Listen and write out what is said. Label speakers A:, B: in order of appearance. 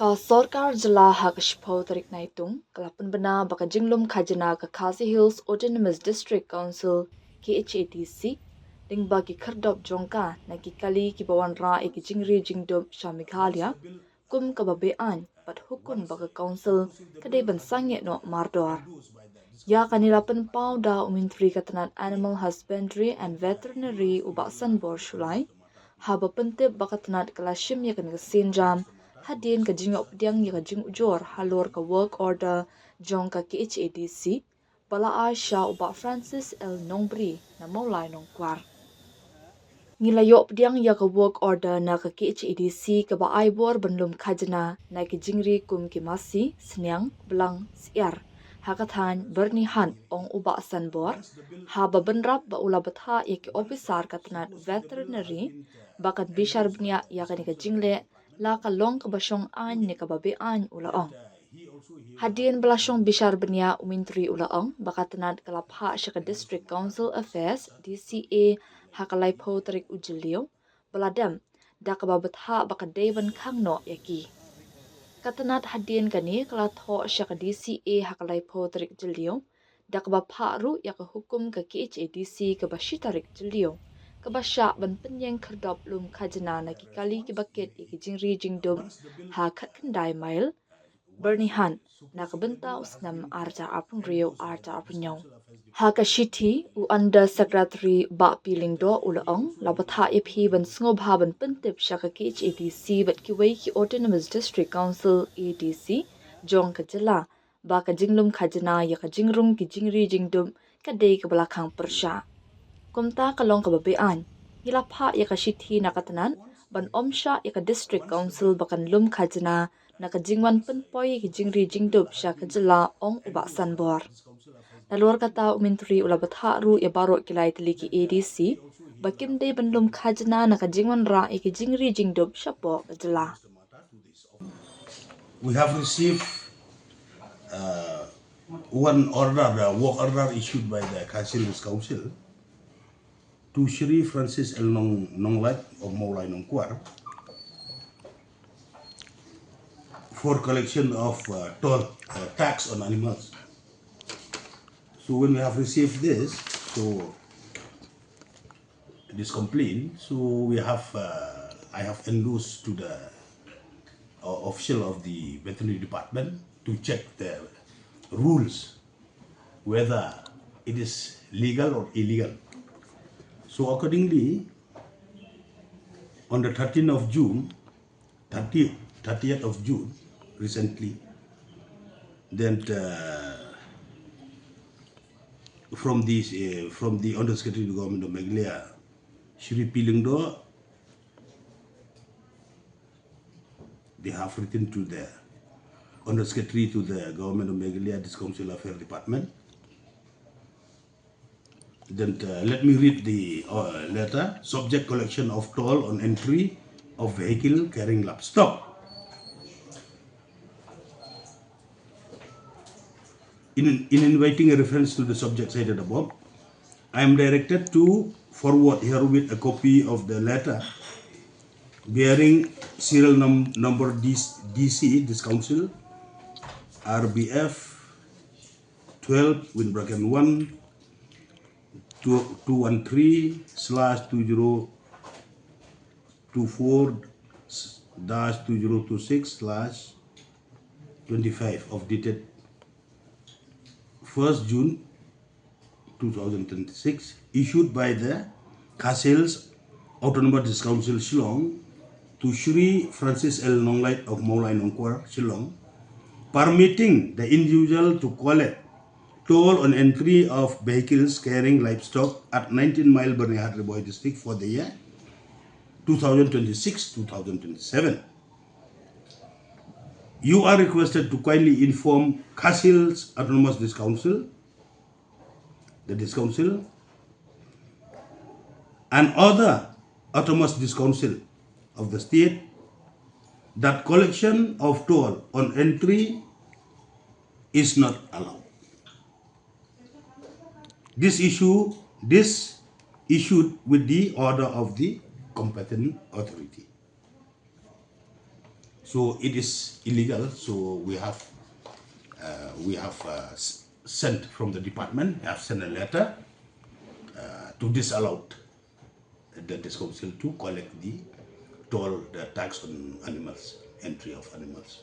A: Ka Sorkar Jylla hak shpho tarik naitung kalapan bana baka jinglum khajna ka Khasi Hills Autonomous District Council KHADC ding bagi khyrdop jongka na ki kali ki bawan ra e ki jingri jingdop sha Meghalaya kum ka beain pat hukum baka council kade pynsangeh no mardor. Ya kanilapan pau da umintri katanat Animal Husbandry and Veterinary ubaksan bor shulai haba pentip baka tanat kalashim ya kan kasinjam hadin ka jingop diang ya ka jing ujor halor ka work order jong ka KHADC bala Aisha uba Francis L Nongbri na maulai nongkwar. Nilayop diang ya ka work order na ka KHADC ka ba aibor benlum khajna na ki jingri kum ki masi senyang belang siar hakathan berni han ong uba sanbor haba benrap ba ula batha ya ki officer katnat veterinary bakat bishar bnia ya ka ni ka jingle la ka long ka basyong an ni ka babe an ula ong hadin belasong bishar bnia umintri ula ong bakatnat kalapha shaka district council affairs DCA hakalai pho tarik ujilio baladam da ka babatha bakadevan khangno yaki katanat hadin kani kala tho shaka DCA hakalai pho tarik jilio da ka bapha ru ya ka hukum ka KHADC ka bashitarik jilio ka basha ban penyeng khyrdop lum khajna na ki kali ki baket ki jingri jingdum ha khatkandai mail Bernihan na kabenta usnam arja apun rio arja apun yong. Hakashiti u under secretary ba piling do ulaong labatha ephi ban sngob ha ban pentip shaka KHADC bat ki wei ki autonomous district council ADC jong ka jilla ba ka jinglum khajna ya ka jingrung ki jingri jingdum ka dei ka balakang persha. Kumta kalong ka babean hilapha ya ka shithi na katanan ban omsha ya ka district council bakan lum khajna nakajingwan penpoy ki jingri jingdup sha kajla ong uba sanbor. Nalor kata umintri ulabatha ru ya baro kilai teliki ADC bakim de benlum khajna nakajingwan ra ki jingri jingdup shapo kajla.
B: We have received one order, the work order issued by the Khasi Hills Council to Shri Francis L. Nonglat of Maulai Nongkwar for collection of toll tax on animals. So when we have received this, so this complaint, so we have I have endorsed to the official of the veterinary department to check the rules whether it is legal or illegal. So accordingly, on the 13th of June, 30th of June, recently, then from the Undersecretary of the Government of Meghalaya, Shri Pilingdo, they have written to the Undersecretary to the Government of Meghalaya, this Council Affairs Department. Then let me read the letter. Subject collection of toll on entry of vehicle carrying livestock. In inviting a reference to the subject cited above, I am directed to forward herewith a copy of the letter bearing serial number DC, this council, RBF 12 with bracket 1 213/2024-2026/25 of dated 1st June 2026, issued by the Khasi Hills Autonomous Council Shillong to Shri Francis L. Nonglait of Maulai Nongkwar, Shillong, permitting the individual to collect toll on entry of vehicles carrying livestock at 19 Mile Bernihat Riboy district for the year 2026-2027. You are requested to kindly inform Khasi Hills Autonomous Council, the Council, and other Autonomous Council of the state that collection of toll on entry is not allowed. This issued with the order of the competent authority. So it is illegal. So we have sent from the department, have sent a letter to disallow the council to collect the toll, the tax on animals, entry of animals.